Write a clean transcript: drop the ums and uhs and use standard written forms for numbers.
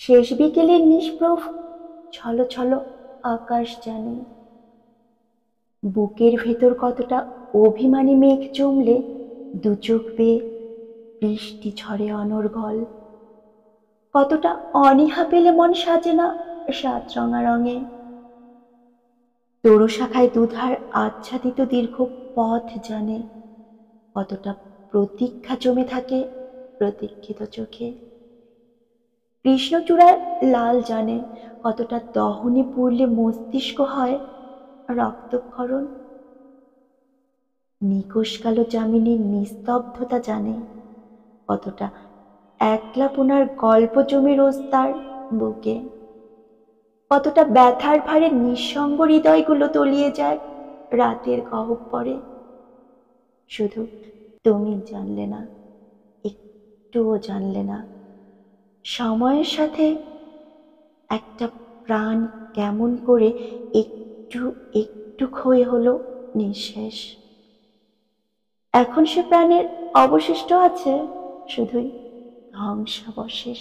শেষ বিকেলের নিষ্প্রভ ছলো ছলো আকাশ জানে, বুকের ভেতর কতটা অভিমানী মেঘ জমলে দু চোখ বেয়ে বৃষ্টি ঝরে অনর্গল, কতটা অনীহা পেলে মন সাজে না সাত রঙা রঙে। তরু শাখায় দুধার আচ্ছাদিত দীর্ঘ পথ জানে, কতটা প্রতীক্ষা জমে থাকে প্রতীক্ষিত চোখে। কৃষ্ণচূড়ার লাল জানে, কতটা দহনে পুড়লে মস্তিষ্ক হয় রক্তক্ষরণ। নিকোষ কালো যামিনীর নিস্তব্ধতা জানে, কতটা একলাপনার গল্প জমে রোজ তার বুকে, কতটা ব্যথার ভারে নিঃসঙ্গ হৃদয়গুলো তলিয়ে যায় রাতের গহ্বরে। শুধু তুমি জানলে না, একটুও জানলে না, সময়ের সাথে একটা প্রাণ কেমন করে একটু একটু ক্ষয়ে হলো নিঃশেষ। এখন সে প্রাণের অবশিষ্ট আছে শুধুই ধ্বংসাবশেষ।